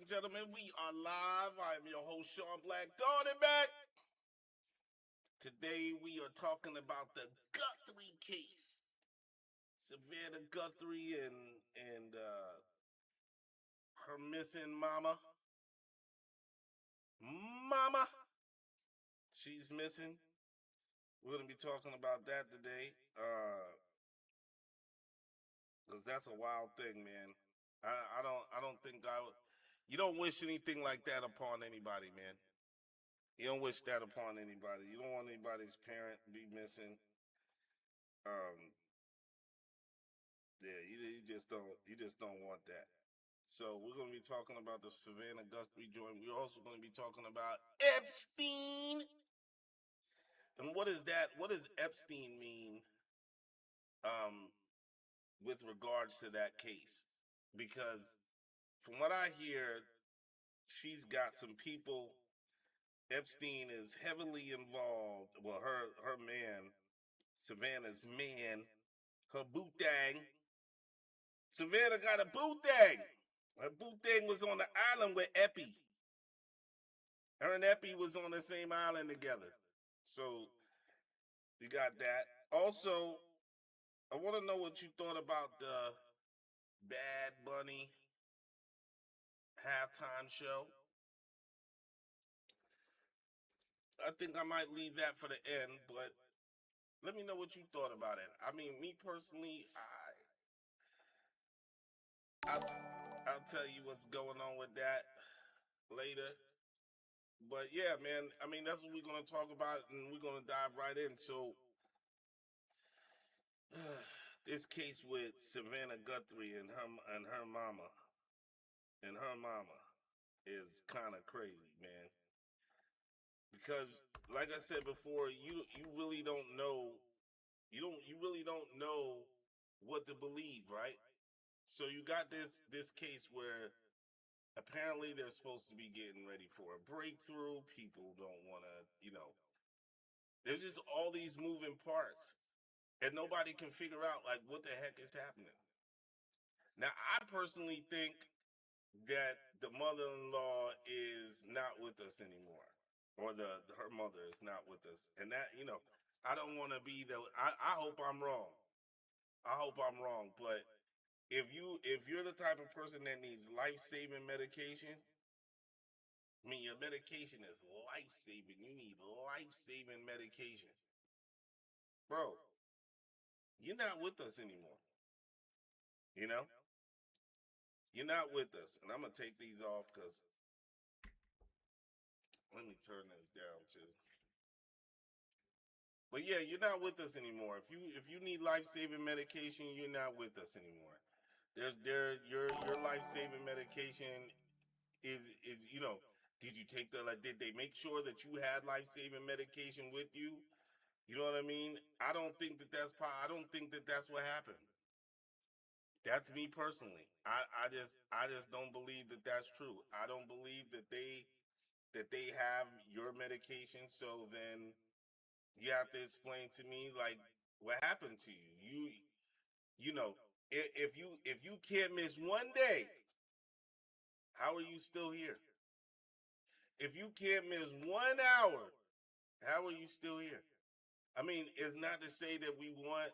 and gentlemen, we are live. I am your host, Shon Black Back. Today we are talking about the Guthrie case. Savannah Guthrie and her missing mama. Mama, she's missing. We're gonna be talking about that today, because that's a wild thing, man. I don't think I would. You don't wish anything like that upon anybody, man. You don't wish that upon anybody. You don't want anybody's parent to be missing. Um, yeah, you just don't want that. So we're gonna be talking about the Savannah Guthrie joint. We're also gonna be talking about Epstein. And what is that? What does Epstein mean? Um, with regards to that case, because from what I hear, she's got some people. Epstein is heavily involved. Well, her man, Savannah's man, her bootang. Savannah got a bootang. Her bootang was on the island with Epi. Her and Epi was on the same island together. So you got that. Also, I want to know what you thought about the Bad Bunny halftime show. I think I might leave that for the end, but let me know what you thought about it. I mean, me personally, I'll tell you what's going on with that later. But yeah, man, I mean that's what we're gonna talk about, and we're gonna dive right in. So, this case with Savannah Guthrie and her mama is kind of crazy, man. Because, like I said before, you really don't know you really don't know what to believe, right? So you got this case where apparently they're supposed to be getting ready for a breakthrough. People don't want to. There's just all these moving parts, and nobody can figure out like what the heck is happening. Now, I personally think that the mother-in-law is not with us anymore, or the her mother is not with us, and that I don't want to be the. I hope I'm wrong. I hope I'm wrong, but if you're the type of person that needs life-saving medication, I mean your medication is life-saving. You need life-saving medication, bro. You're not with us anymore. You know, you're not with us, and I'm gonna take these off because let me turn this down too. But yeah, you're not with us anymore. If you need life saving medication, you're not with us anymore. Your life saving medication is. Did you take the like? Did they make sure that you had life saving medication with you? You know what I mean? I don't think that I don't think that that's what happened. That's me personally. I just don't believe that that's true. I don't believe that they have your medication. So then you have to explain to me like what happened to you. You know if you can't miss one day, how are you still here? If you can't miss 1 hour, how are you still here? I mean, it's not to say that we want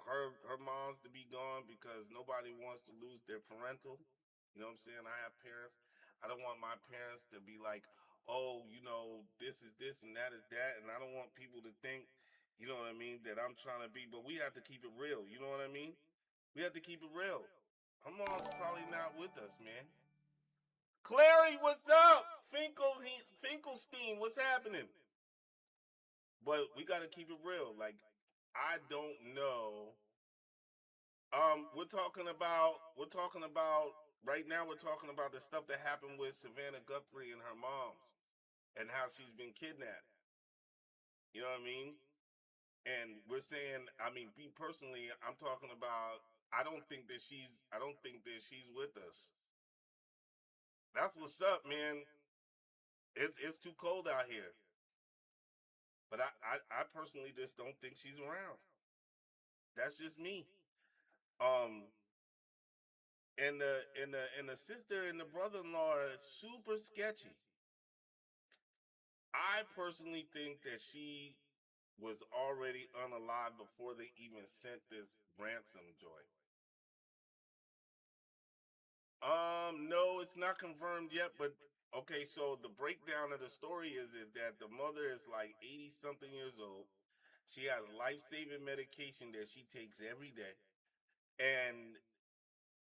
her moms to be gone because nobody wants to lose their parental. You know what I'm saying? I have parents. I don't want my parents to be like, oh, this is this and that is that, and I don't want people to think, you know what I mean, that I'm trying to be. But we have to keep it real. You know what I mean? We have to keep it real. Her mom's probably not with us, man. Clary, what's up? Finkelstein, what's happening? But we got to keep it real. Like, I don't know. We're talking about right now. We're talking about the stuff that happened with Savannah Guthrie and her moms, and how she's been kidnapped. You know what I mean? And we're saying, I mean, me personally, I'm talking about. I don't think that she's with us. That's what's up, man. It's too cold out here, but I personally just don't think she's around. That's just me. Um, And the sister and the brother-in-law are super sketchy. I personally think that she was already unalive before they even sent this ransom joint. No, it's not confirmed yet, but okay, so the breakdown of the story is that the mother is like 80 something years old. She has life-saving medication that she takes every day. And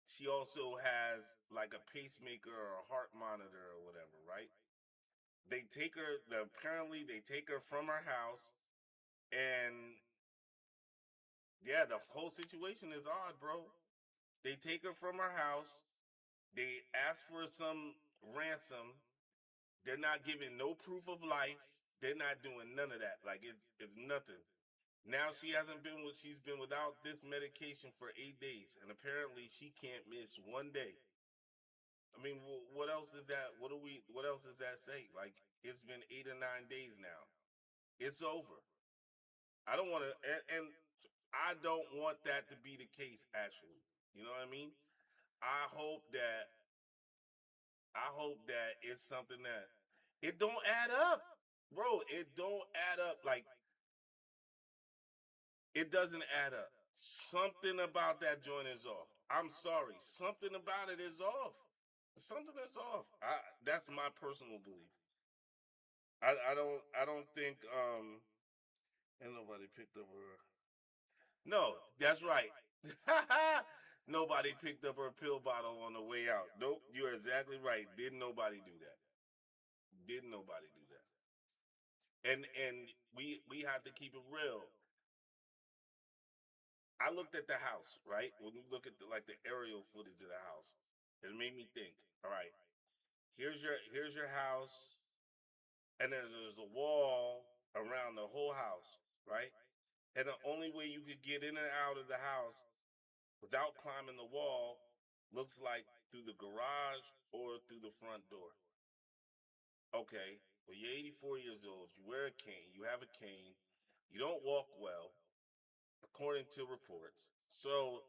she also has like a pacemaker or a heart monitor or whatever, right? Apparently they take her from her house, and yeah, the whole situation is odd, bro. They take her from her house. They ask for some ransom. They're not giving no proof of life. They're not doing none of that. Like it's nothing. Now she's been without this medication for 8 days, and apparently she can't miss one day. I mean, what else is that? What else does that say? Like it's been 8 or 9 days now. It's over. I don't want to, and I don't want that to be the case. Actually, you know what I mean? I hope that I hope that it's something that it don't add up, bro. It don't add up. Like it doesn't add up. Something about that joint is off. I'm sorry. Something about it is off. Something is off. That's my personal belief. I don't think and nobody picked up her. No, that's right. Nobody picked up her pill bottle on the way out. Nope, you're exactly right. Didn't nobody do that? Didn't nobody do that? And we have to keep it real. I looked at the house, right? When you look at the aerial footage of the house, it made me think. All right, here's your house, and there's a wall around the whole house, right? And the only way you could get in and out of the house without climbing the wall looks like through the garage or through the front door. Okay, well, you're 84 years old. You wear a cane. You have a cane. You don't walk well, according to reports. So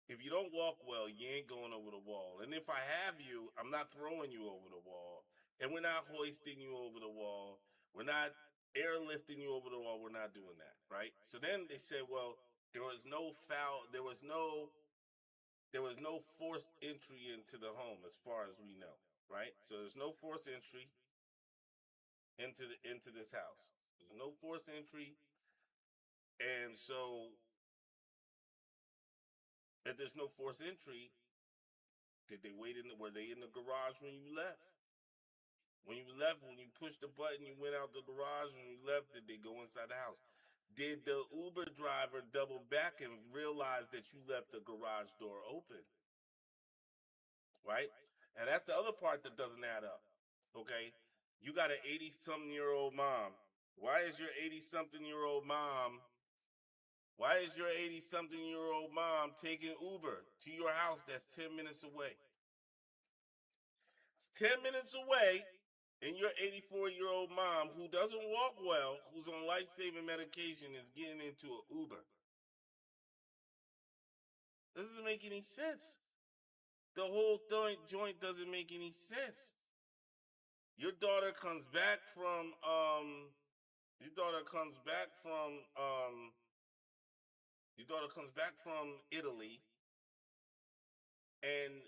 if you don't walk well, you ain't going over the wall. And if I have you, I'm not throwing you over the wall. And we're not hoisting you over the wall. We're not airlifting you over the wall. We're not doing that, right? So then they said, well, there was no foul. There was no forced entry into the home, as far as we know, right? So there's no forced entry into this house. There's no forced entry, and so if there's no forced entry, did they wait in? Were they in the garage when you left? When you pushed the button, you went out the garage. When you left, did they go inside the house? Did the Uber driver double back and realize that you left the garage door open? Right? And that's the other part that doesn't add up. Okay? You got an 80 something year old mom. Why is your 80 something year old mom Why is your 80 something year old mom taking Uber to your house that's 10 minutes away? It's 10 minutes away, and your 84-year-old mom, who doesn't walk well, who's on life saving medication, is getting into an Uber. This doesn't make any sense. The whole joint doesn't make any sense. Your daughter comes back from your daughter comes back from your daughter comes back from Italy, and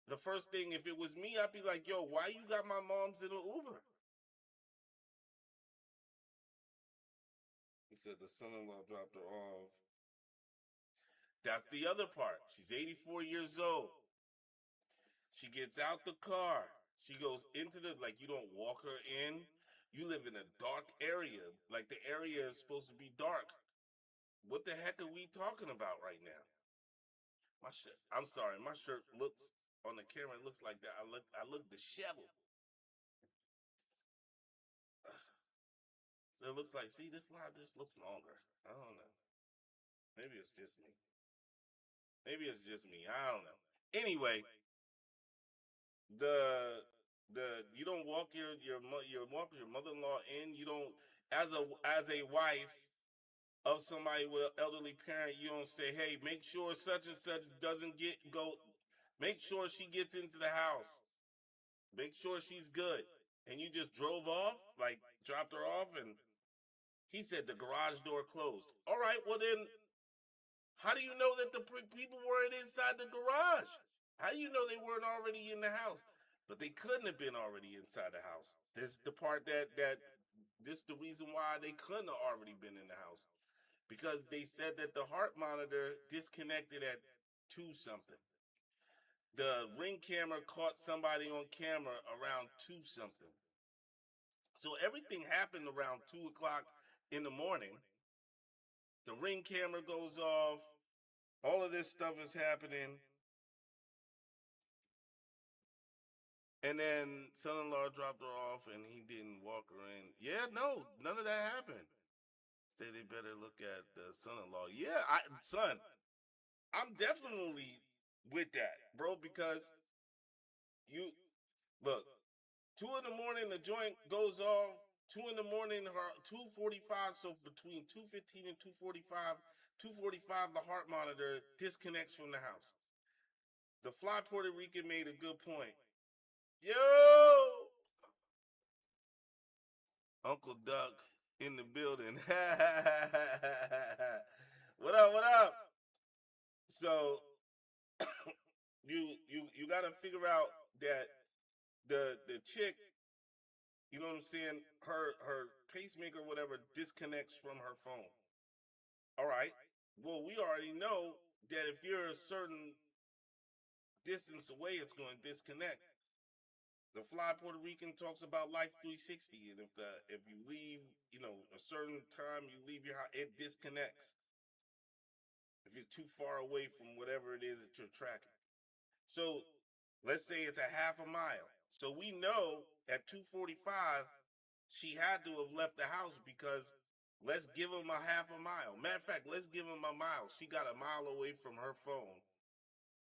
the first thing, if it was me, I'd be like, yo, why you got my mom's in an Uber? He said the son-in-law dropped her off. That's the other part. She's 84 years old. She gets out the car. She goes into like, you don't walk her in. You live in a dark area. Like, the area is supposed to be dark. What the heck are we talking about right now? My shirt. I'm sorry. My shirt looks on the camera. It looks like that. I look disheveled. So it looks like. See, this line just looks longer. I don't know. Maybe it's just me. Maybe it's just me. I don't know. Anyway, the you don't walk your mother-in-law in. You don't, as a wife of somebody with an elderly parent, you don't say, hey, make sure such and such doesn't get go. Make sure she gets into the house. Make sure she's good. And you just drove off, like dropped her off, and he said the garage door closed. All right, well then, how do you know that the people weren't inside the garage? How do you know they weren't already in the house? But they couldn't have been already inside the house. This is the part that this is the reason why they couldn't have already been in the house. Because they said that the heart monitor disconnected at 2 something. The ring camera caught somebody on camera around 2 something. So everything happened around 2 o'clock in the morning. The ring camera goes off. All of this stuff is happening. And then son-in-law dropped her off and he didn't walk her in. Yeah, no, none of that happened. Say they better look at the son-in-law. Yeah, son, I'm definitely with that, bro, because you look, 2 in the morning the joint goes off. 2 in the morning, 2:45. So between 2:15 and 2:45, 2:45, the heart monitor disconnects from the house. The fly Puerto Rican made a good point. Yo, Uncle Duck in the building. What up? What up? So you got to figure out that the chick, you know what I'm saying? Her pacemaker, whatever, disconnects from her phone. All right. Well, we already know that if you're a certain distance away, it's going to disconnect. The fly Puerto Rican talks about Life 360, and if you leave, a certain time you leave your house, it disconnects. If you're too far away from whatever it is that you're tracking. So let's say it's a half a mile. So we know at 2:45 she had to have left the house because let's give him a half a mile. Matter of fact, let's give him a mile. She got a mile away from her phone,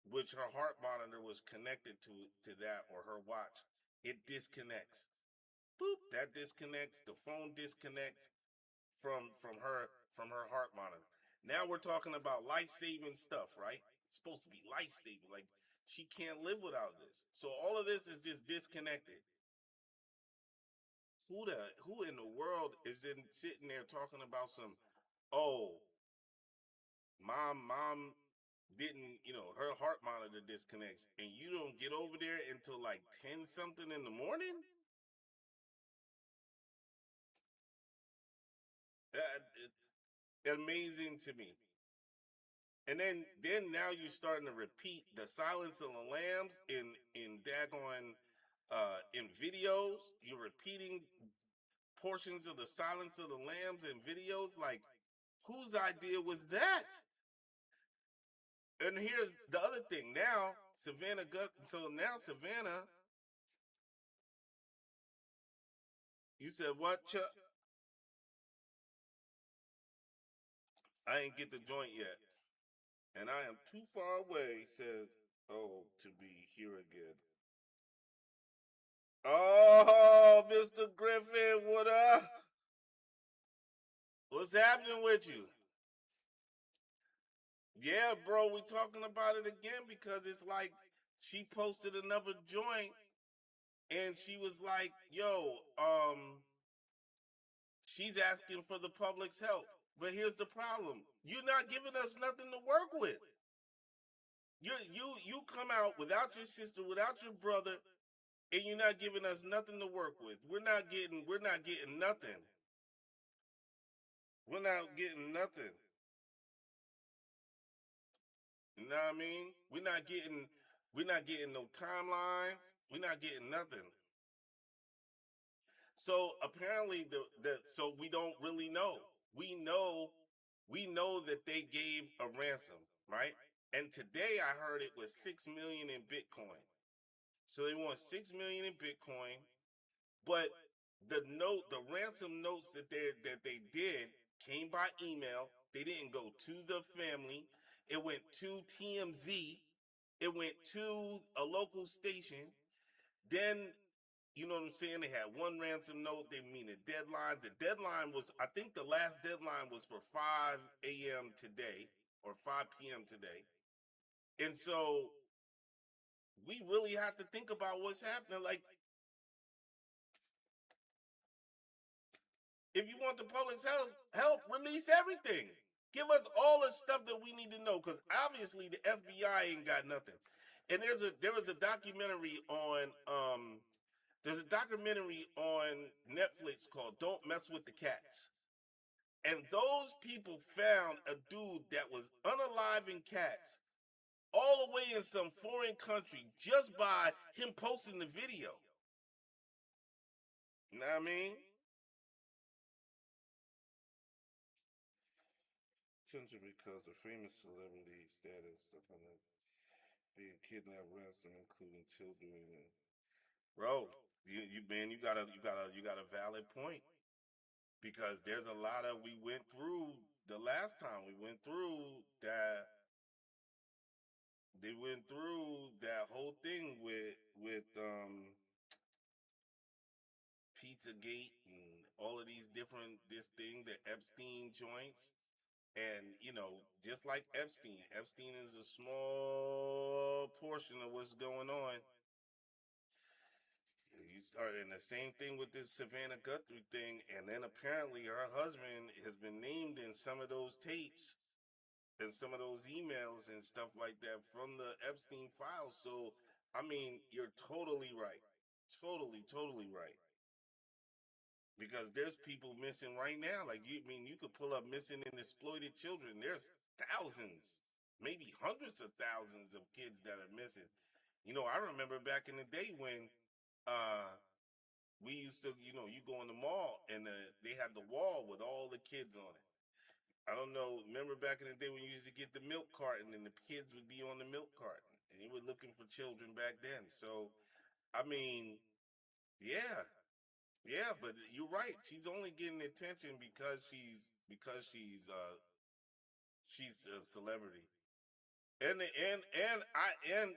which her heart monitor was connected to that or her watch. It disconnects. Boop, that disconnects. The phone disconnects from her heart monitor. Now we're talking about life-saving stuff, right? It's supposed to be life-saving. Like she can't live without this. So all of this is just disconnected. Who in the world is in sitting there talking about some, oh, mom didn't, her heart monitor disconnects and you don't get over there until like 10 something in the morning? Amazing to me. And then now you're starting to repeat the Silence of the Lambs in daggone in videos. You're repeating portions of the Silence of the Lambs in videos. Like, whose idea was that? And here's the other thing. Now Savannah so now Savannah, you said what, Chuck? I ain't get the joint yet, and I am too far away. Said, oh, to be here again. Oh, Mr. Griffin, what up? What's happening with you? Yeah, bro, we talking about it again because it's like she posted another joint and she was like, yo, she's asking for the public's help. But here's the problem. You're not giving us nothing to work with. You come out without your sister, without your brother, and you're not giving us nothing to work with. We're not getting nothing. We're not getting nothing. You know what I mean? We're not getting no timelines. We're not getting nothing. So apparently so we don't really know. We know we know that they gave a ransom, right? And today I heard it was 6 million in Bitcoin. So they want 6 million in Bitcoin, but the ransom notes that they did came by email. They didn't go to the family. It went to TMZ. It went to a local station. Then, you know what I'm saying? They had one ransom note. They mean a deadline. The deadline was, I think the last deadline was for 5 a.m. today or 5 p.m. today. And so we really have to think about what's happening. Like, if you want the public's help, release everything. Give us all the stuff that we need to know, because obviously the FBI ain't got nothing. And there was a documentary on there's a documentary on Netflix called "Don't Mess with the Cats," and those people found a dude that was unaliving cats all the way in some foreign country just by him posting the video. You know what I mean? Attention because of famous celebrity status, being kidnapped, ransom, including children. Bro, you man, you got a valid point, because there's a lot of we went through the last time we went through that they went through that whole thing with Pizzagate and all of these different this thing, the Epstein joints. And just like Epstein is a small portion of what's going on. You start, and the same thing with this Savannah Guthrie thing, and then apparently her husband has been named in some of those tapes and some of those emails and stuff like that from the Epstein Files. So, I mean, you're totally right, totally right. Because there's people missing right now. Like, you could pull up missing and exploited children. There's thousands, maybe hundreds of thousands of kids that are missing. I remember back in the day when uh we used to, you go in the mall and they had the wall with all the kids on it. I don't know. Remember back in the day when you used to get the milk carton and the kids would be on the milk carton and you were looking for children back then. So, I mean, yeah, yeah, but you're right. She's only getting attention because she's a celebrity. And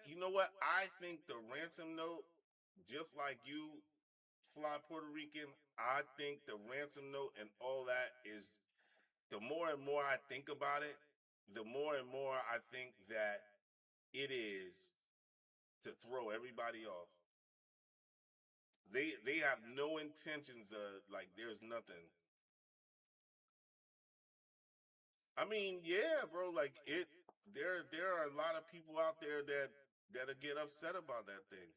you know what? I think the ransom note, just like you, fly Puerto Rican, I think the ransom note and all that is, the more and more I think about it, the more and more I think that it is to throw everybody off. They have no intentions of, like, there's nothing. I mean, yeah, bro, like there are a lot of people out there that'll get upset about that thing.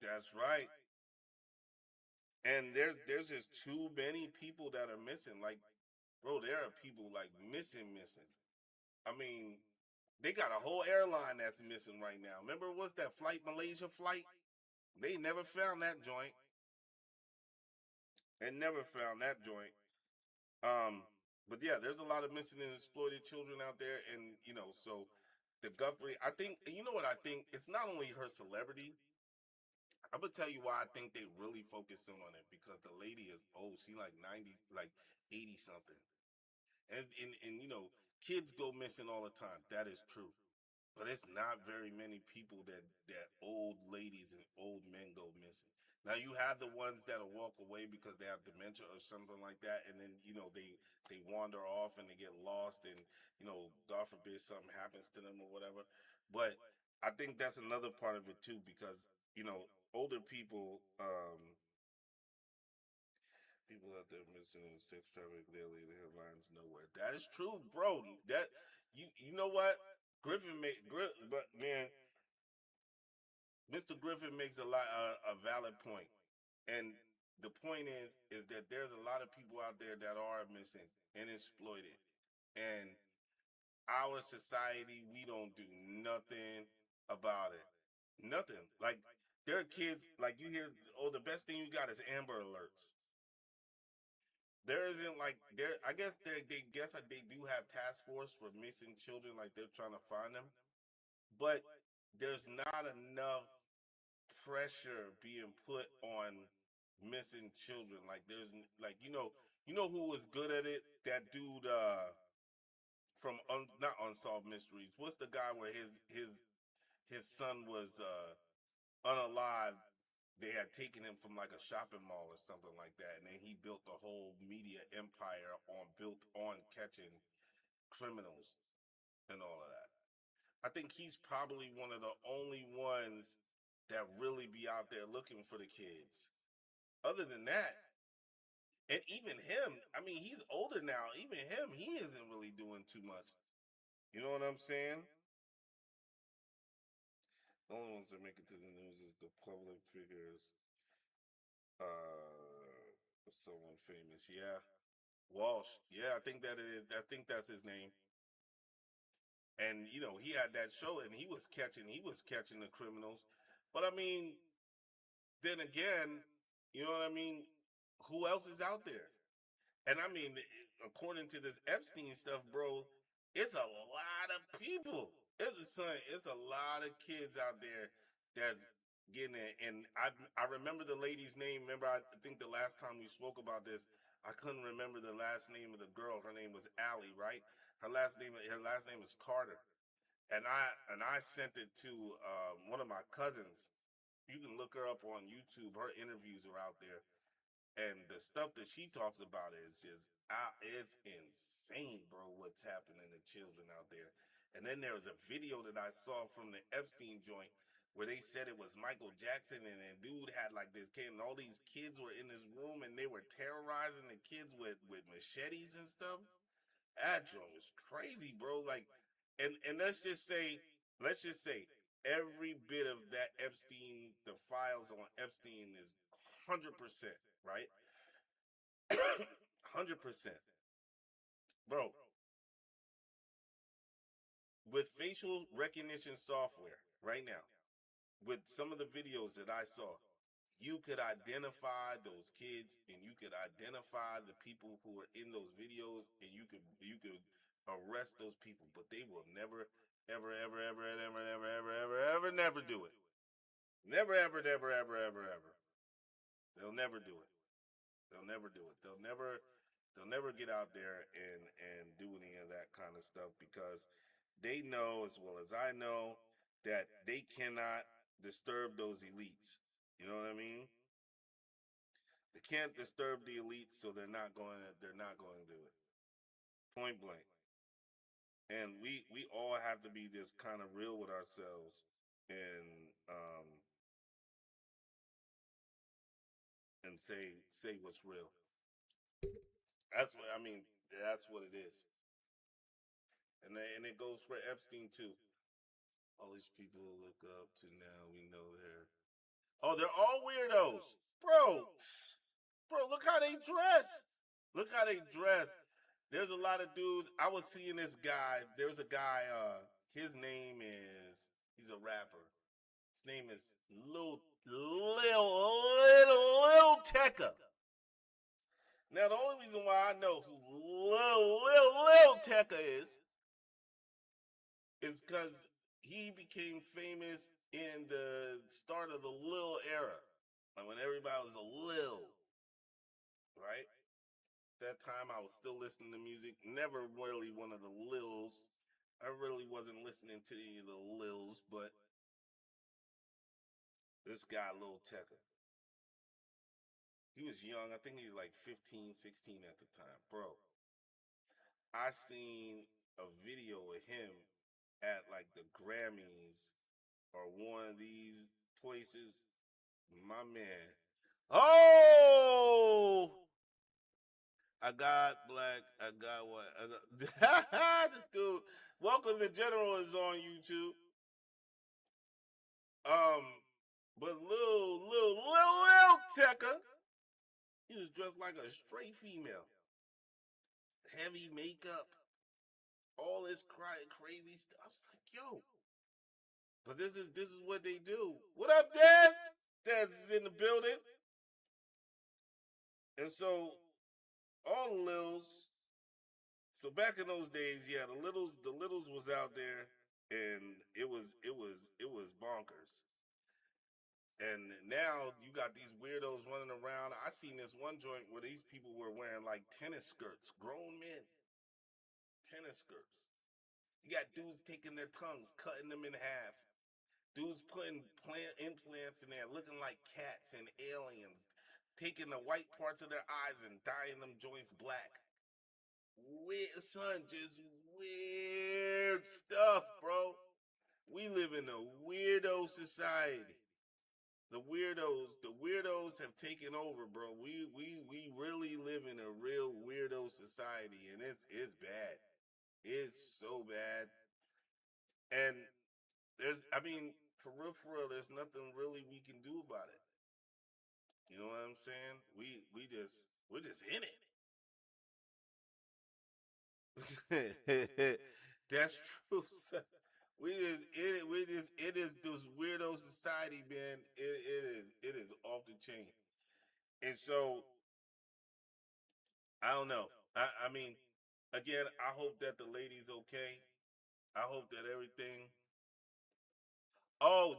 That's right. And there's just too many people that are missing. Like, bro, there are people like missing. I mean, they got a whole airline that's missing right now. Remember, what's that flight, Malaysia flight? They never found that joint. And never found that joint. Um, but yeah, there's a lot of missing and exploited children out there, and so the Guthrie, I think, you know what I think? It's not only her celebrity. I'm gonna tell you why I think they really focus in on it, because the lady is old. She like 90, like 80 something, and kids go missing all the time. That is true. But it's not very many people that old ladies and old men go missing. Now you have the ones that'll walk away because they have dementia or something like that, and then they wander off and they get lost, and God forbid something happens to them or whatever. But I think that's another part of it too, because older people, people out there missing in sex trafficking daily in the headlines nowhere. That is true, bro. That you know what but man, Mr. Griffin makes a valid point, and the point is that there's a lot of people out there that are missing and exploited, and our society, we don't do nothing about it. Nothing. Like, there are kids, like, you hear, oh, the best thing you got is Amber Alerts. There isn't, like, there. I guess they guess that they do have task force for missing children, like they're trying to find them, but there's not enough pressure being put on missing children. Like, there's, like, who was good at it? That dude from not Unsolved Mysteries. What's the guy where his son was unalived? They had taken him from like a shopping mall or something like that, and then he built a whole media empire built on catching criminals and all of that. I think he's probably one of the only ones that really be out there looking for the kids. Other than that, and even him, I mean, he's older now. Even him, he isn't really doing too much. You know what I'm saying? The only ones that make it to the news is the public figures, someone famous. Yeah, Walsh. Yeah, I think that it is. I think that's his name. And he had that show, and he was catching the criminals. But I mean, then again, you know what I mean? Who else is out there? And I mean, according to this Epstein stuff, bro, it's a lot of people. It's a lot of kids out there that's getting it. And I remember the lady's name. Remember, I think the last time we spoke about this, I couldn't remember the last name of the girl. Her name was Allie, right? Her last name is Carter. And I sent it to one of my cousins. You can look her up on YouTube. Her interviews are out there, and the stuff that she talks about is just it's insane, bro. What's happening to children out there? And then there was a video that I saw from the Epstein joint where they said it was Michael Jackson, and a dude had like this kid, and all these kids were in this room, and they were terrorizing the kids with machetes and stuff. That joint was crazy, bro. Like, and let's just say every bit of that Epstein, the files on Epstein is 100%, right? 100%, bro. With facial recognition software right now, with some of the videos that I saw, you could identify those kids, and you could identify the people who are in those videos, and you could arrest those people, but they will never, ever, ever, ever, ever, ever, ever, ever, ever, never do it. Never, ever, ever, ever, ever, ever. They'll never do it. They'll never do it. They'll never get out there and do any of that kind of stuff, because they know as well as I know that they cannot disturb those elites. You know what I mean? They can't disturb the elites, so they're not going to do it. Point blank. And we all have to be just kind of real with ourselves, and and say what's real. That's what I mean. That's what it is. And it goes for Epstein too. All these people look up to now, we know they're they're all weirdos. Bro, bro, look how they dress. Look how they dress. There's a lot of dudes. I was seeing this guy. There's a guy, his name is, he's a rapper. His name is Lil Tecca. Now, the only reason why I know who Lil Tecca is because he became famous in the start of the Lil era. Like when everybody was a Lil, right? That time I was still listening to music. Never really one of the Lils. I really wasn't listening to any of the Lils, but this guy, Lil Tecca, he was young. I think he's like 15, 16 at the time. Bro, I seen a video of him at like the Grammys or one of these places. My man. Oh! I got black. I got what? I got this dude. Welcome to General is on YouTube. Um, but Lil Tecca, he was dressed like a straight female, heavy makeup, all this crazy stuff. I was like, yo, but this is what they do. What up, Dez? Dez is in the building, and so all the Lils. So back in those days, yeah, the littles was out there, and it was bonkers. And now you got these weirdos running around. I seen this one joint where these people were wearing like tennis skirts, grown men, tennis skirts. You got dudes taking their tongues, cutting them in half. Dudes putting plant implants in there, looking like cats and aliens, taking the white parts of their eyes and dyeing them joints black. Weird, son, just weird stuff, bro. We live in a weirdo society. The weirdos have taken over, bro. We really live in a real weirdo society, and it's bad. It's so bad. And I mean, for real, there's nothing really we can do about it. You know what I'm saying? We're just in it. That's true. Son. We just in it. We just it is this weirdo society, man. It is off the chain. And so I don't know. I mean, again, I hope that the lady's okay. I hope that everything. Oh,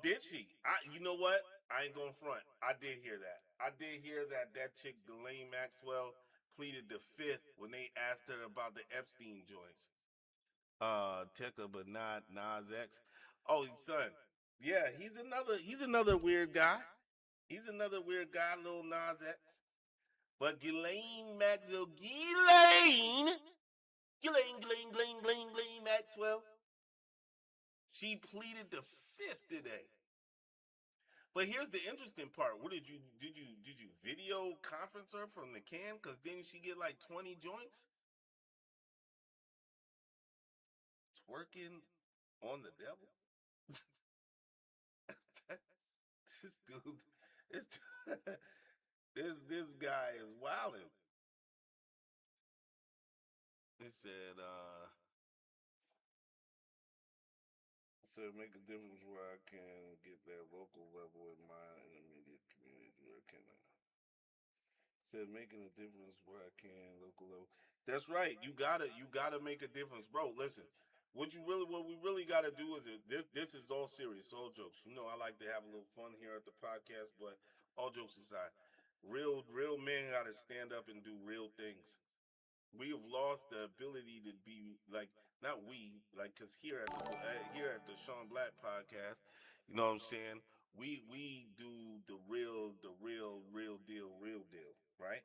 did she? You know what? I ain't going front. I did hear that. I did hear that that chick, Ghislaine Maxwell, pleaded the fifth when they asked her about the Epstein joints. Tekka, but not Nas X. Oh, son. Yeah, he's another weird guy. He's another weird guy, little Nas X. But Ghislaine Maxwell, Ghislaine Maxwell, she pleaded the fifth today. But here's the interesting part. What did you video conference her from the can? Cause didn't she get like 20 joints? Twerking on the devil? this dude, this this guy is wilding. He said make a difference where I can get that local level in my intermediate community where I can said making a difference where I can local level. That's right. You gotta make a difference, bro. Listen, what we really gotta do is this is all serious, all jokes. You know, I like to have a little fun here at the podcast, but all jokes aside, real men gotta stand up and do real things. We have lost the ability to be like not we like because here at the Shon Black Podcast, you know what I'm saying. We do real deal, right?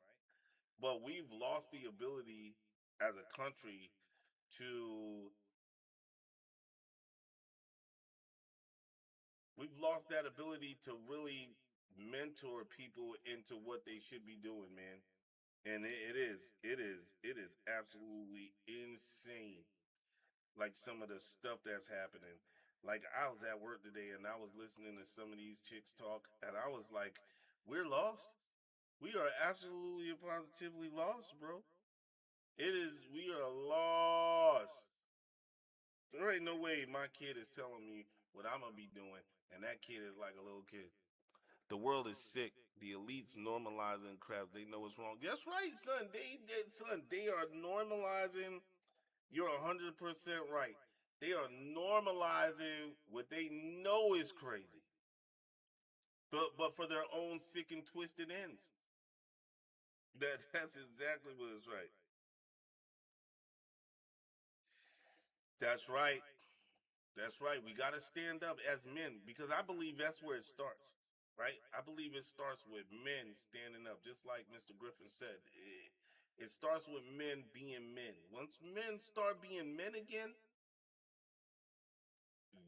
But we've lost the ability as a country to we've lost that ability to really mentor people into what they should be doing, man. And it is absolutely insane. Like some of the stuff that's happening. Like I was at work today and I was listening to some of these chicks talk, and I was like, we're lost. We are absolutely and positively lost, bro. We are lost. There ain't no way my kid is telling me what I'm gonna be doing, and that kid is like a little kid. The world is sick. The elites normalizing crap. They know what's wrong. That's right, son. They are normalizing. You're 100% right. They are normalizing what they know is crazy, but for their own sick and twisted ends. That's exactly what is right. That's right. That's right. We got to stand up as men because I believe that's where it starts, right? I believe it starts with men standing up, just like Mr. Griffin said. It starts with men being men. Once men start being men again,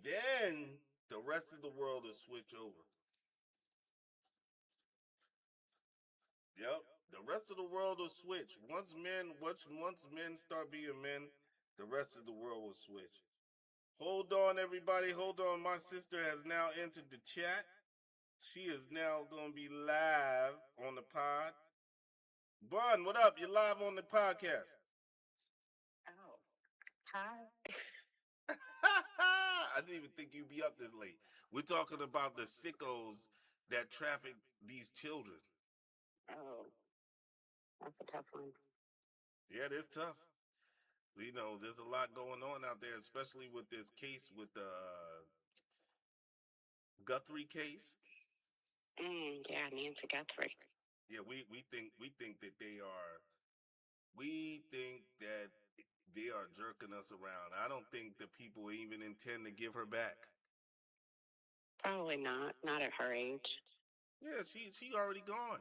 then the rest of the world will switch over. Yep. The rest of the world will switch. Once men start being men, the rest of the world will switch. Hold on, everybody. Hold on. My sister has now entered the chat. She is now going to be live on the pod. Bun, what up? You're live on the podcast. Oh, hi. I didn't even think you'd be up this late. We're talking about the sickos that traffic these children. Oh, that's a tough one. Yeah, it is tough. You know, there's a lot going on out there, especially with this case with the Guthrie case. Yeah, Nancy Guthrie. Yeah, we think that they are jerking us around. I don't think the people even intend to give her back. Probably not. Not at her age. Yeah, she already gone.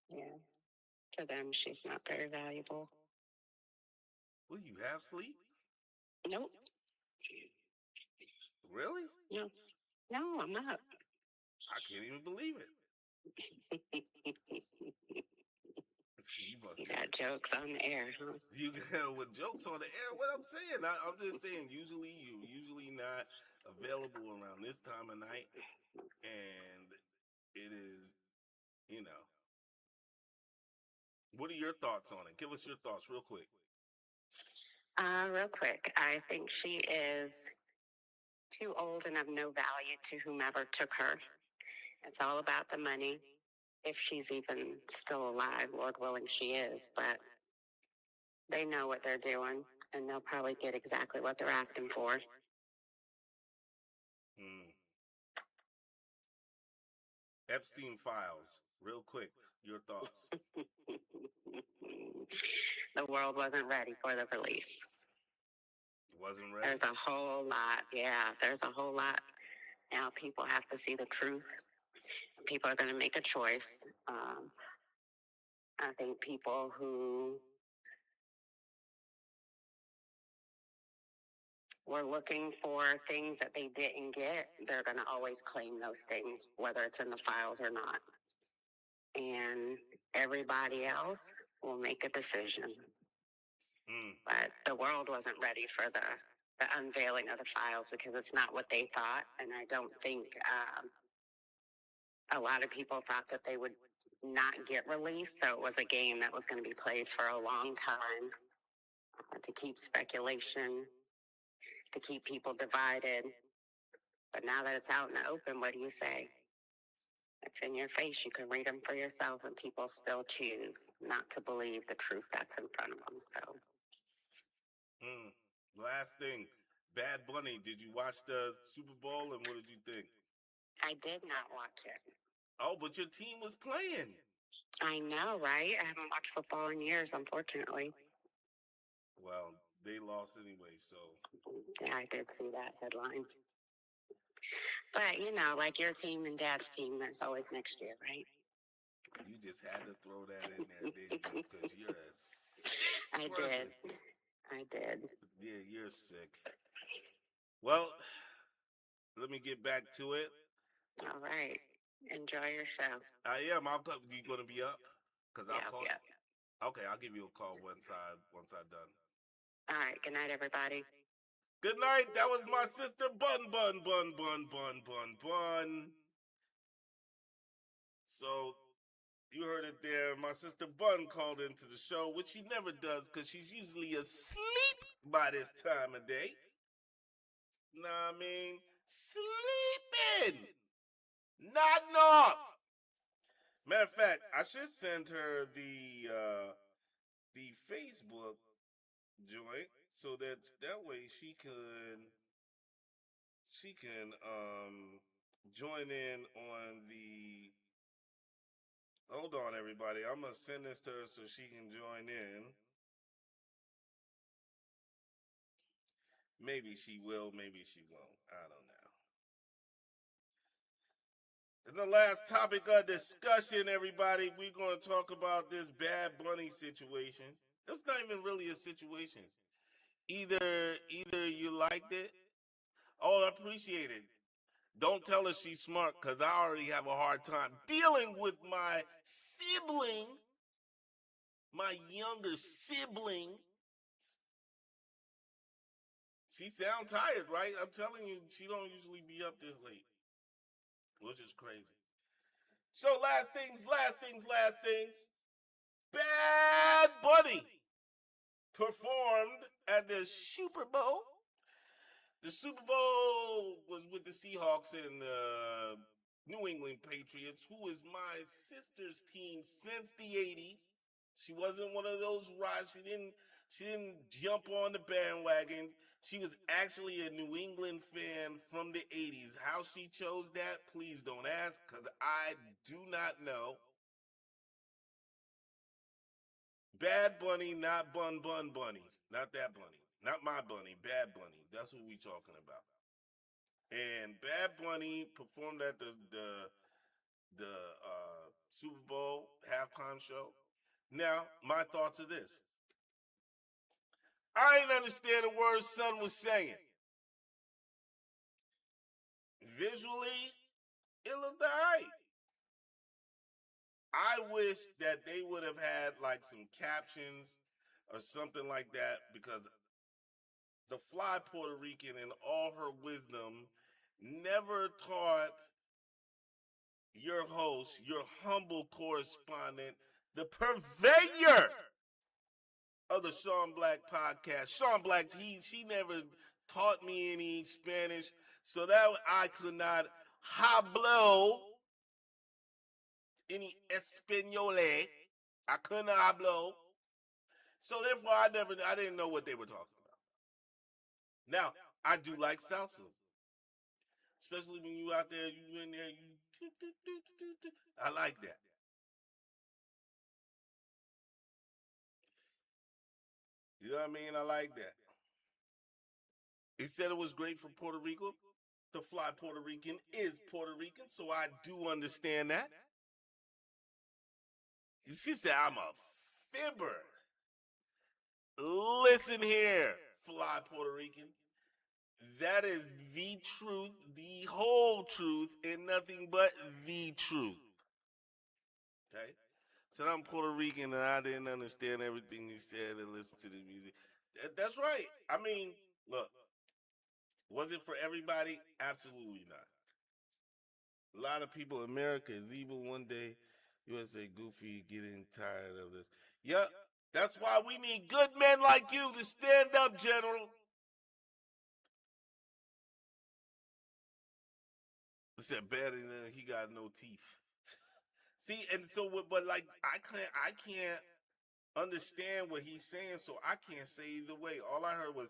Yeah. To them, she's not very valuable. Will you have sleep? Nope. Really? No, no, I'm not. I can't even believe it. You must You be. got jokes on the air, huh? You with jokes on the air. What I'm saying, I'm just saying. Usually, you usually not available around this time of night, and it is, you know. What are your thoughts on it? Give us your thoughts real quick. Real quick, I think she is too old and of no value to whomever took her. It's all about the money. If she's even still alive, Lord willing, she is, but they know what they're doing, and they'll probably get exactly what they're asking for. Hmm. Epstein Files, real quick. Your thoughts? The world wasn't ready for the release. Wasn't ready. There's a whole lot. Yeah, there's a whole lot. Now people have to see the truth. People are going to make a choice. I think people who were looking for things that they didn't get, they're going to always claim those things, whether it's in the files or not. And everybody else will make a decision. But the world wasn't ready for the unveiling of the files because it's not what they thought. And I don't think a lot of people thought that they would not get released. So it was a game that was going to be played for a long time to keep speculation, to keep people divided. But now that it's out in the open, what do you say? It's in your face. You can read them for yourself, and people still choose not to believe the truth that's in front of them. So, Last thing, Bad Bunny. Did you watch the Super Bowl, and what did you think? I did not watch it. Oh, but your team was playing. I know, right? I haven't watched football in years, unfortunately. Well, they lost anyway, so. Yeah, I did see that headline. But, you know, like your team and Dad's team, there's always next year, right? You just had to throw that in there, didn't you? Because you're a sick I person. I did. Yeah, you're sick. Well, let me get back to it. All right. Enjoy your show. I am. I'll come. You gonna be up? Cause I'll call. Yeah. Okay, I'll give you a call once I'm done. All right. Good night, everybody. Good night. That was my sister Bun. So you heard it there. My sister Bun called into the show, which she never does because she's usually asleep by this time of day. Nah, I mean, sleeping, nodding off. Matter of fact, I should send her the Facebook joint so that way she can join in on the. Hold on, everybody. I'm gonna send this to her so she can join in. Maybe she will, maybe she won't. I don't know. And the last topic of discussion, everybody, we're going to talk about this Bad Bunny situation. It's not even really a situation. Either you liked it. Oh, I appreciate it. Don't tell her she's smart because I already have a hard time dealing with my sibling, my younger sibling. She sounds tired, right? I'm telling you, she don't usually be up this late, which is crazy. So last things. Bad Bunny performed at the Super Bowl. The Super Bowl was with the Seahawks and the New England Patriots, who is my sister's team since the 80s. She wasn't one of those rides. She didn't jump on the bandwagon. She was actually a New England fan from the 80s. How she chose that, please don't ask, because I do not know. Bad Bunny, not Bunny. Not that Bunny. Not my Bunny. Bad Bunny. That's what we talking about. And Bad Bunny performed at the Super Bowl halftime show. Now, my thoughts are this. I didn't understand the words son was saying. visually, it looked alright. I wish that they would have had like some captions or something like that, because the fly Puerto Rican in all her wisdom never taught your host, your humble correspondent, the purveyor of the Shon Black Podcast. Shon Black, she never taught me any Spanish, so that I could not hablo any españole. I couldn't hablo. So therefore, I didn't know what they were talking about. Now, I do like salsa, especially when you out there, you in there, you. I like that. You know what I mean? I like that. He said it was great for Puerto Rico. The fly Puerto Rican is Puerto Rican, so I do understand that. She said, I'm a fibber. Listen here, fly Puerto Rican. That is the truth, the whole truth, and nothing but the truth. Okay? Said I'm Puerto Rican and I didn't understand everything he said and listen to the music. That's right. I mean, look, was it for everybody? Absolutely not. A lot of people in America is evil. One day, USA Goofy getting tired of this. Yep, that's why we need good men like you to stand up, General. They said better than he got no teeth. See, and so, but like, I can't understand what he's saying, so I can't say either way. All I heard was,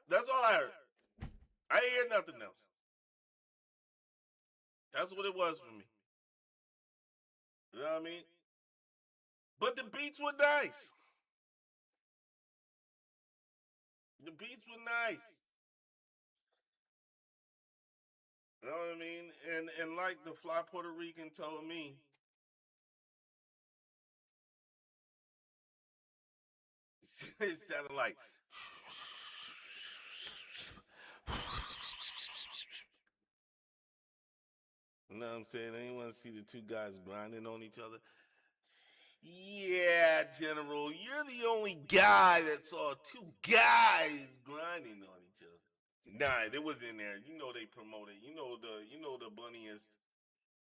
that's all I heard. I ain't hear nothing else. That's what it was for me. You know what I mean? But the beats were nice. The beats were nice. You know what I mean? And like the fly Puerto Rican told me, it sounded like. You know what I'm saying? Anyone see the two guys grinding on each other? Yeah, General, you're the only guy that saw two guys grinding on each other. Nah, it was in there. You know they promoted. You know the bunniest,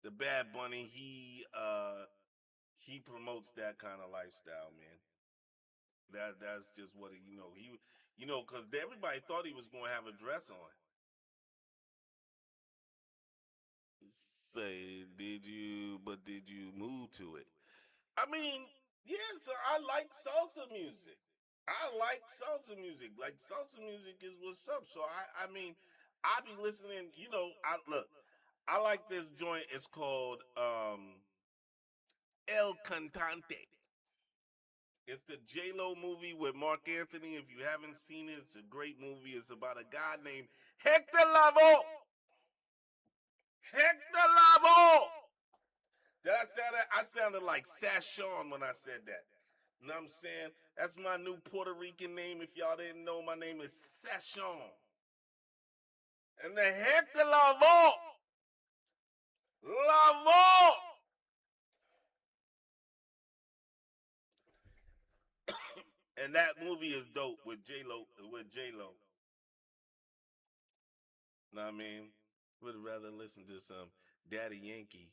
the bad bunny. He promotes that kind of lifestyle, man. That's just what because everybody thought he was going to have a dress on. Say, did you move to it? I mean, yeah, so I like salsa music. I like salsa music. Like salsa music is what's up. So I mean, I be listening, I look, I like this joint. It's called El Cantante. It's the J-Lo movie with Mark Anthony. If you haven't seen it, it's a great movie. It's about a guy named Hector Lavoe. Hector Lavoe. I sounded like Sashon when I said that. You know what I'm saying? That's my new Puerto Rican name. If y'all didn't know, my name is Sashon. And the Hector Lavoe. Lavoe. And that movie is dope with J-Lo. Know what I mean? Would rather listen to some Daddy Yankee.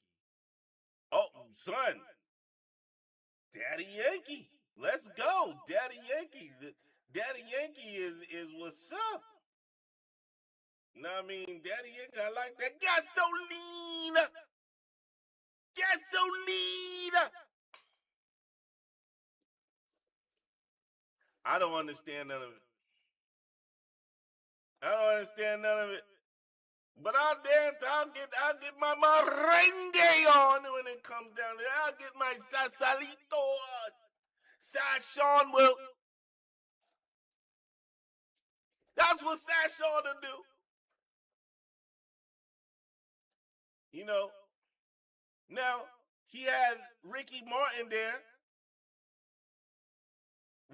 Oh, son. Daddy Yankee. Let's go. Daddy Yankee. Daddy Yankee is what's up. Know what I mean? Daddy Yankee, I like that. Gasolina. Gasolina. I don't understand none of it. I don't understand none of it. But I'll dance. I'll get my merengue on when it comes down there. I'll get my sasalito on. Sashon will. That's what Sashon will do. You know, now he had Ricky Martin there.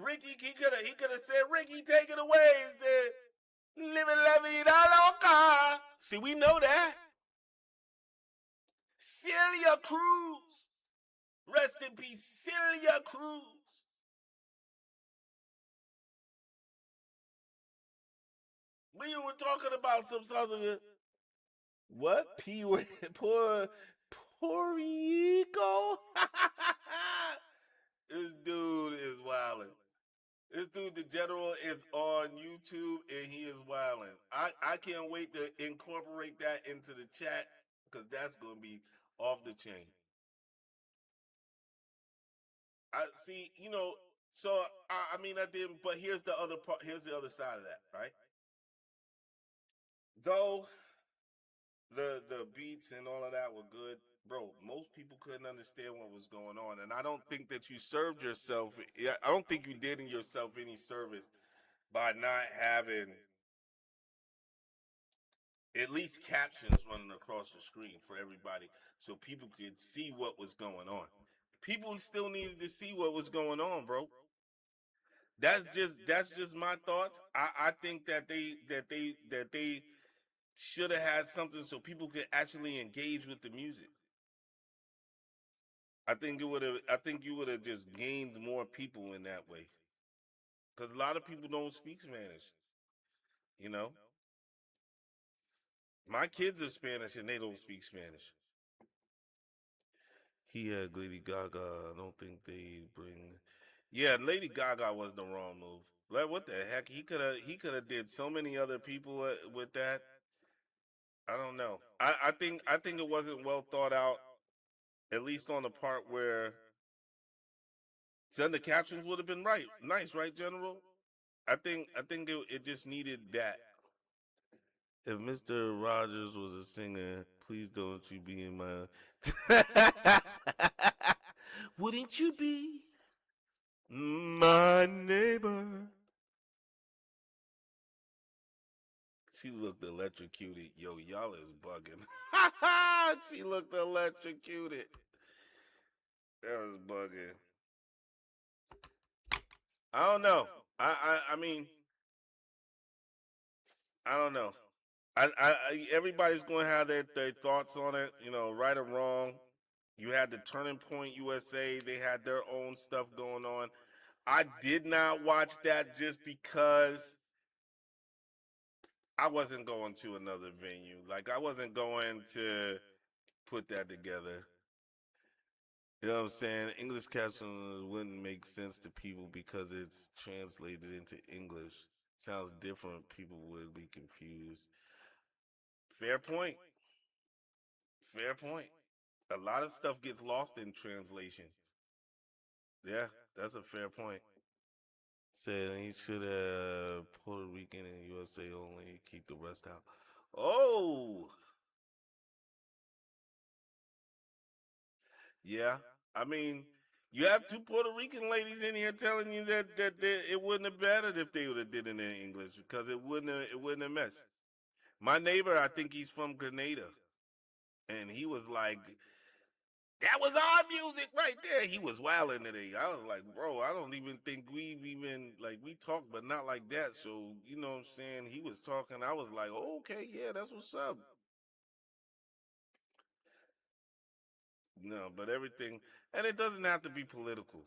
Ricky, he could have said, Ricky, take it away. He said, living la vida loca. See, we know that. Celia Cruz. Rest in peace, Celia Cruz. We were talking about some sort of what? Puerto Rico? This dude is wilding. This dude, the general, is on YouTube and he is wilding. I can't wait to incorporate that into the chat because that's gonna be off the chain. I see, so I mean I didn't, but here's the other part. Here's the other side of that, right? Though the beats and all of that were good, bro, most people couldn't understand what was going on, and I don't think that you served yourself. Yeah, I don't think you did in yourself any service by not having at least captions running across the screen for everybody so people could see what was going on. People still needed to see what was going on, bro. That's just my thoughts. I think that they should have had something so people could actually engage with the music. I think you would have just gained more people in that way. Cuz a lot of people don't speak Spanish, you know? My kids are Spanish and they don't speak Spanish. He had Lady Gaga. I don't think they bring. Yeah, Lady Gaga was the wrong move. Like what the heck? He could have did so many other people with that. I don't know. I think it wasn't well thought out. At least on the part where then the captions would have been right, nice, right, General? I think it just needed that. If Mr. Rogers was a singer, please don't you be in my. Wouldn't you be my neighbor? She looked electrocuted. Yo, y'all is bugging. She looked electrocuted. That was bugging. I don't know. I mean, I don't know. Everybody's going to have their thoughts on it, right or wrong. You had the Turning Point USA. They had their own stuff going on. I did not watch that just because I wasn't going to another venue. Like, I wasn't going to put that together. You know what I'm saying? English captions wouldn't make sense to people because it's translated into English. Sounds different. People would be confused. Fair point. Fair point. A lot of stuff gets lost in translation. Yeah, that's a fair point. Said he should have Puerto Rican and USA only, keep the rest out. Oh, yeah. I mean, you have two Puerto Rican ladies in here telling you that it wouldn't have mattered if they would have did it in English because it wouldn't have meshed. My neighbor, I think he's from Grenada, and he was like, "That was our music right there." He was wilding today. I was like, "Bro, I don't even think we've even like we talked, but not like that." So you know what I'm saying? He was talking. I was like, oh, "Okay, yeah, that's what's up." No, but everything, and it doesn't have to be political.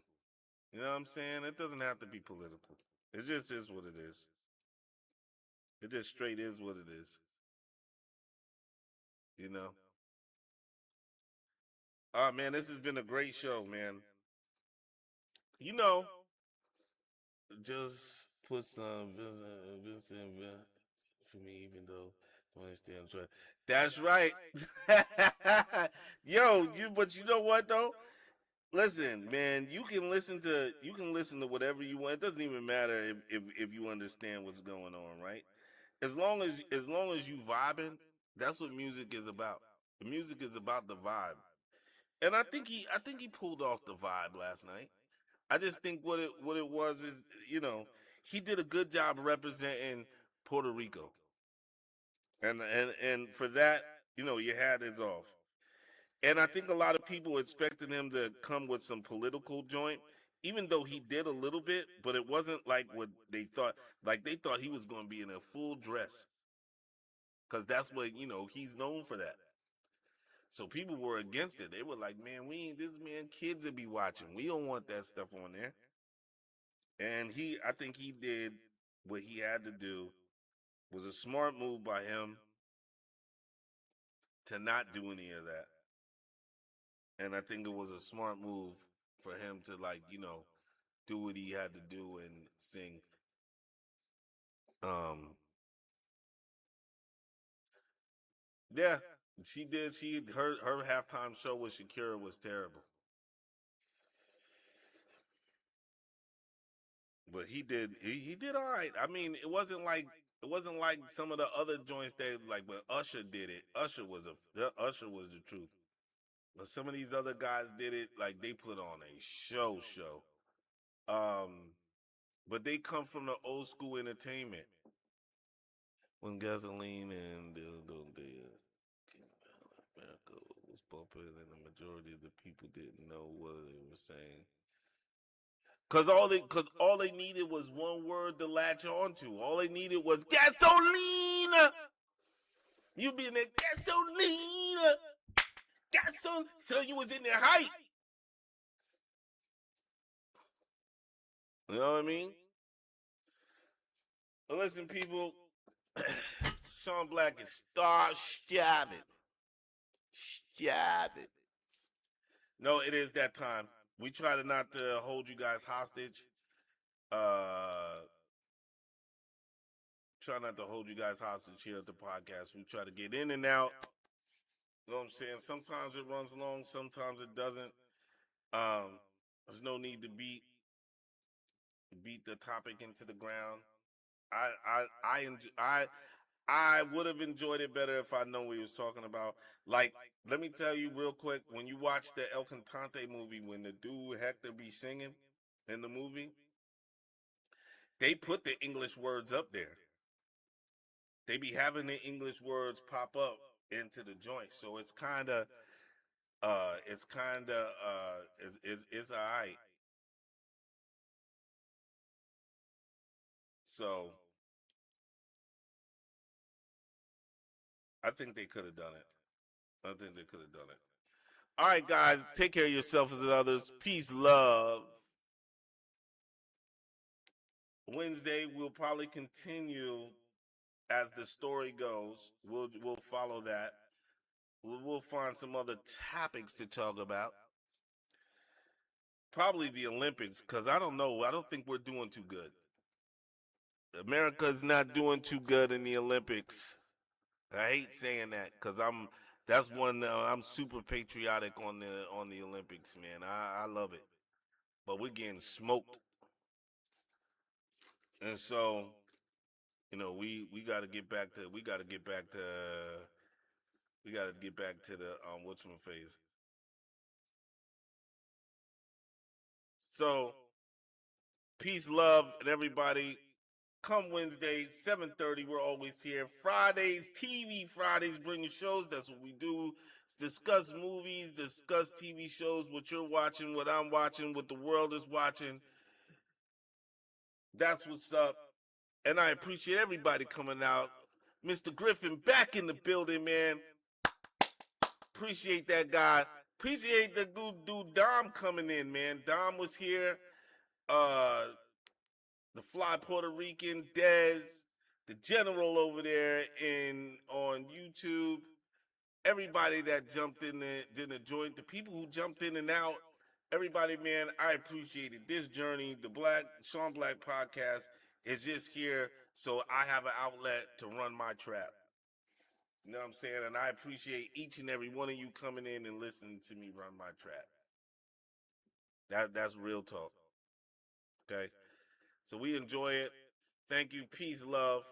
You know what I'm saying? It doesn't have to be political. It just is what it is. It just straight is what it is. You know. Oh man, this has been a great show, man. You know, just put some Vincent for me, even though I don't understand. I'm trying. That's right. Yo, but you know what though? Listen, man, you can listen to whatever you want. It doesn't even matter if you understand what's going on, right? As long as you vibing, that's what music is about. The music is about the vibe. And I think he pulled off the vibe last night. I just think what it was is, he did a good job representing Puerto Rico. And for that, your hat is off. And I think a lot of people expected him to come with some political joint, even though he did a little bit, but it wasn't like what they thought. Like they thought he was going to be in a full dress, because that's what he's known for that. So people were against it. They were like, "Man, we ain't this man. Kids will be watching. We don't want that stuff on there." And I think he did what he had to do. Was a smart move by him to not do any of that. And I think it was a smart move for him to do what he had to do and sing. Um, yeah, she did. Her halftime show with Shakira was terrible, but he did all right. I mean, it wasn't like some of the other joints that like when Usher did it. Usher was the truth. But some of these other guys did it like they put on a show. Um, but they come from the old school entertainment. When gasoline and America was bumping, and the majority of the people didn't know what they were saying. Cause all they needed was one word to latch onto. All they needed was gasoline. You been there, gasoline, gasoline. So you was in there hype. You know what I mean? Listen, people. Shon Black is star shaving. Shaving. No, it is that time. We try to not to hold you guys hostage. Uh, Try not to hold you guys hostage here at the podcast. We try to get in and out. You know what I'm saying? Sometimes it runs long, sometimes it doesn't. There's no need to beat the topic into the ground. I would have enjoyed it better if I know what he was talking about. Like, let me tell you real quick, when you watch the El Cantante movie, when the dude Hector be singing in the movie, they put the English words up there. They be having the English words pop up into the joint. So it's alright. So I think they could have done it. I think they could have done it. All right, guys, take care of yourselves and others. Peace, love. Wednesday, we'll probably continue as the story goes. We'll follow that. We'll find some other topics to talk about. Probably the Olympics, because I don't know. I don't think we're doing too good. America's not doing too good in the Olympics. I hate saying that because that's one I'm super patriotic on the Olympics, man. I love it, but we're getting smoked, and so we got to get back to the what's my phase. So peace, love, and everybody. Come Wednesday, 7:30. We're always here. Fridays, TV Fridays, bring your shows. That's what we do. Discuss movies, discuss TV shows, what you're watching, what I'm watching, what the world is watching. That's what's up. And I appreciate everybody coming out. Mr. Griffin back in the building, man. Appreciate that guy. Appreciate the dude Dom coming in, man. Dom was here. Uh the fly Puerto Rican, Dez, the general over there on YouTube, everybody that jumped in the didn't join, the people who jumped in and out, everybody, man, I appreciate it. This journey, the Shon Black Podcast, is just here so I have an outlet to run my trap. You know what I'm saying? And I appreciate each and every one of you coming in and listening to me run my trap. That's real talk. Okay? So we enjoy it. Thank you. Peace, love.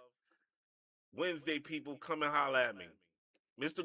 Wednesday, people, come and holler at me. Mr.